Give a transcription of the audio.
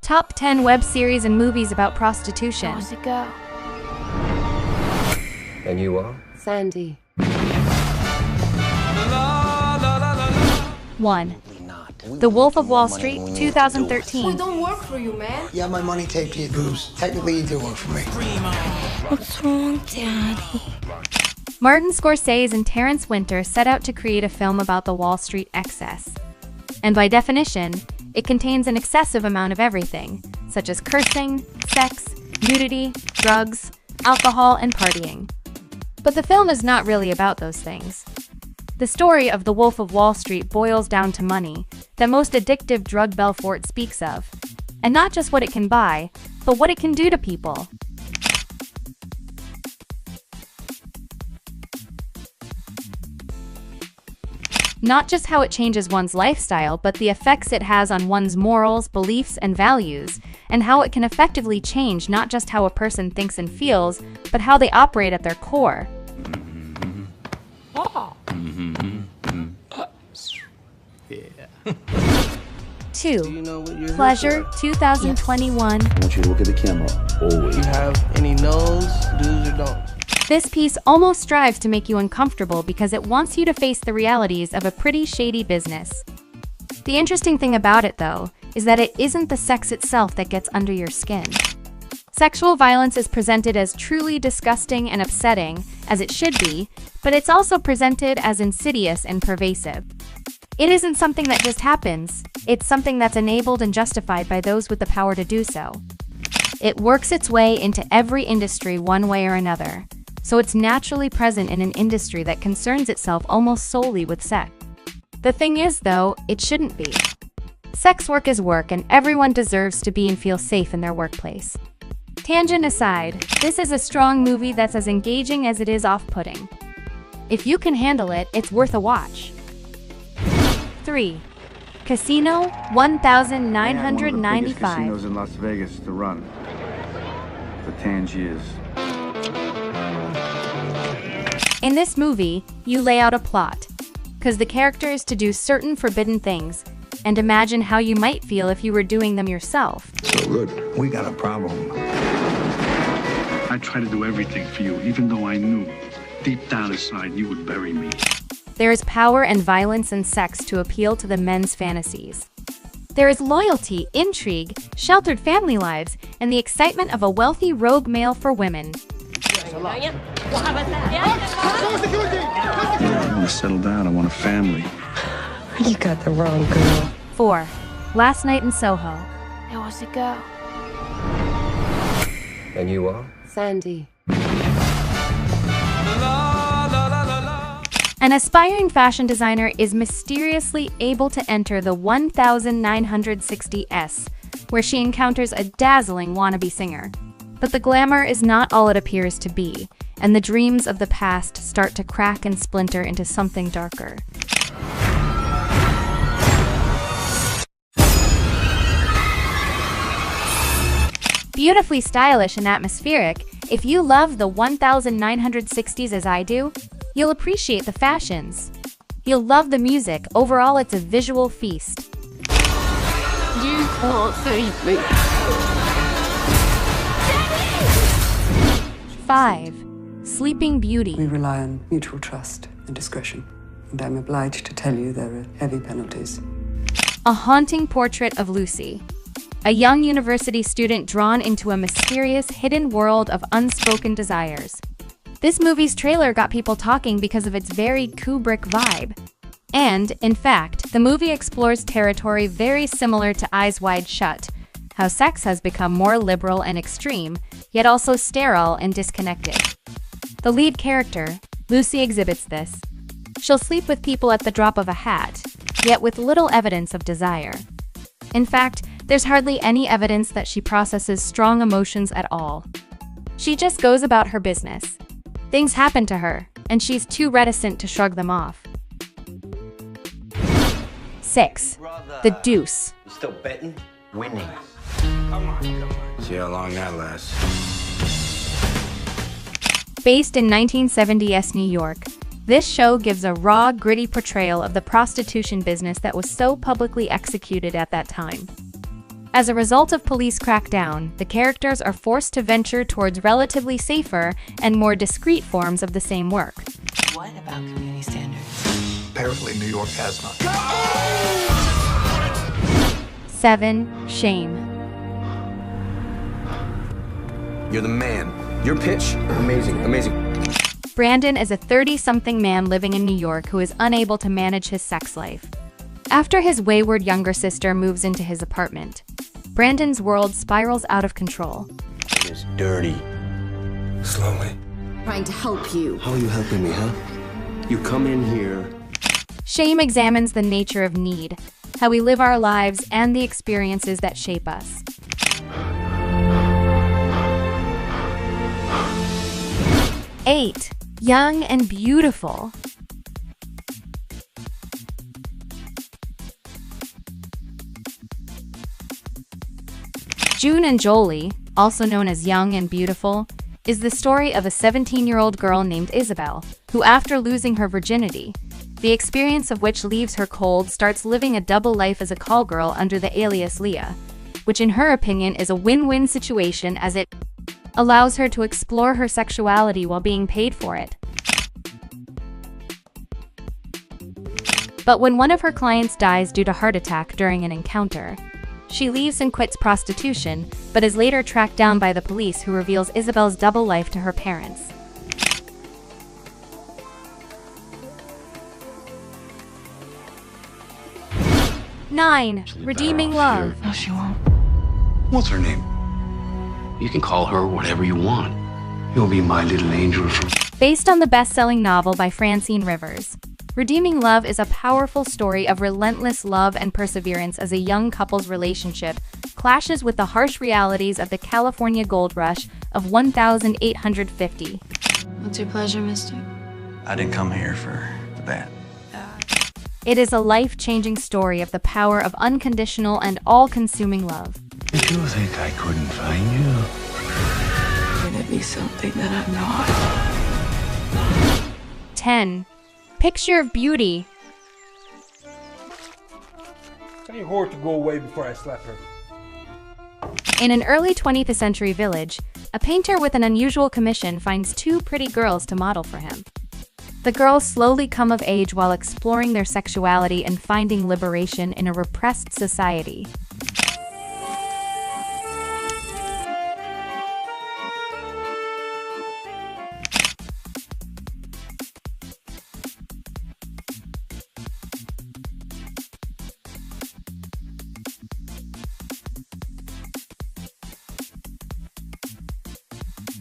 Top 10 web series and movies about prostitution. How's it go? And you are? Sandy. 1. The Wolf of Wall Street, 2013. We don't work for you, man. You have my money taped to your boobs. Technically, you do work for me. What's wrong, Daddy? Martin Scorsese and Terrence Winter set out to create a film about the Wall Street excess. And by definition, it contains an excessive amount of everything, such as cursing, sex, nudity, drugs, alcohol, and partying. But the film is not really about those things. The story of The Wolf of Wall Street boils down to money, that most addictive drug Belfort speaks of. And not just what it can buy, but what it can do to people. Not just how it changes one's lifestyle, but the effects it has on one's morals, beliefs, and values, and how it can effectively change not just how a person thinks and feels, but how they operate at their core. 2. Pleasure, 2021. I want you to look at the camera, always. You have any no's, do's, or don'ts? This piece almost strives to make you uncomfortable because it wants you to face the realities of a pretty shady business. The interesting thing about it, though, is that it isn't the sex itself that gets under your skin. Sexual violence is presented as truly disgusting and upsetting, as it should be, but it's also presented as insidious and pervasive. It isn't something that just happens, it's something that's enabled and justified by those with the power to do so. It works its way into every industry one way or another, so it's naturally present in an industry that concerns itself almost solely with sex. The thing is, though, it shouldn't be. Sex work is work, and everyone deserves to be and feel safe in their workplace. Tangent aside, this is a strong movie that's as engaging as it is off-putting. If you can handle it, it's worth a watch. 3. Casino, 1995. Casinos in Las Vegas to run for Tangiers. In this movie, you lay out a plot, because the character is to do certain forbidden things, and imagine how you might feel if you were doing them yourself. So good. We got a problem. I tried to do everything for you, even though I knew deep down inside you would bury me. There is power and violence and sex to appeal to the men's fantasies. There is loyalty, intrigue, sheltered family lives, and the excitement of a wealthy rogue male for women. I want to settle down. I want a family. You got the wrong girl. 4. Last Night in Soho. How's it go? And you are? Sandy. An aspiring fashion designer is mysteriously able to enter the 1960s, where she encounters a dazzling wannabe singer. But the glamour is not all it appears to be, and the dreams of the past start to crack and splinter into something darker. Beautifully stylish and atmospheric, if you love the 1960s as I do, you'll appreciate the fashions. You'll love the music. Overall, it's a visual feast. You can't save me. 5. Sleeping Beauty. We rely on mutual trust and discretion, and I'm obliged to tell you there are heavy penalties. A haunting portrait of Lucy, a young university student drawn into a mysterious, hidden world of unspoken desires. This movie's trailer got people talking because of its very Kubrick vibe. And, in fact, the movie explores territory very similar to Eyes Wide Shut, how sex has become more liberal and extreme, yet also sterile and disconnected. The lead character, Lucy, exhibits this. She'll sleep with people at the drop of a hat, yet with little evidence of desire. In fact, there's hardly any evidence that she processes strong emotions at all. She just goes about her business. Things happen to her, and she's too reticent to shrug them off. 6. The Deuce. You still betting? Winning. See how long that lasts. Based in 1970s New York, this show gives a raw, gritty portrayal of the prostitution business that was so publicly executed at that time. As a result of police crackdown, the characters are forced to venture towards relatively safer and more discreet forms of the same work. What about community standards? Apparently, New York has none. 7. Shame. You're the man. Your pitch? Amazing, amazing. Brandon is a 30-something man living in New York who is unable to manage his sex life. After his wayward younger sister moves into his apartment, Brandon's world spirals out of control. It's dirty. Slowly. Trying to help you. How are you helping me, huh? You come in here. Shame examines the nature of need, how we live our lives, and the experiences that shape us. 8. Young and beautiful. June and Jolie, also known as Young and Beautiful, is the story of a 17-year-old girl named Isabel, who after losing her virginity, the experience of which leaves her cold, starts living a double life as a call girl under the alias Leah, which in her opinion is a win-win situation as it allows her to explore her sexuality while being paid for it. But when one of her clients dies due to heart attack during an encounter, she leaves and quits prostitution, but is later tracked down by the police, who reveals Isabel's double life to her parents. 9. Redeeming love. No, she won't. What's her name? You can call her whatever you want. You'll be my little angel from... Based on the best-selling novel by Francine Rivers, Redeeming Love is a powerful story of relentless love and perseverance as a young couple's relationship clashes with the harsh realities of the California gold rush of 1850. What's your pleasure, mister? I didn't come here for that. It is a life-changing story of the power of unconditional and all-consuming love. Did you think I couldn't find you? You're gonna be something that I'm not. 10. Picture of beauty. Tell your whore to go away before I slap her. In an early 20th century village, a painter with an unusual commission finds 2 pretty girls to model for him. The girls slowly come of age while exploring their sexuality and finding liberation in a repressed society.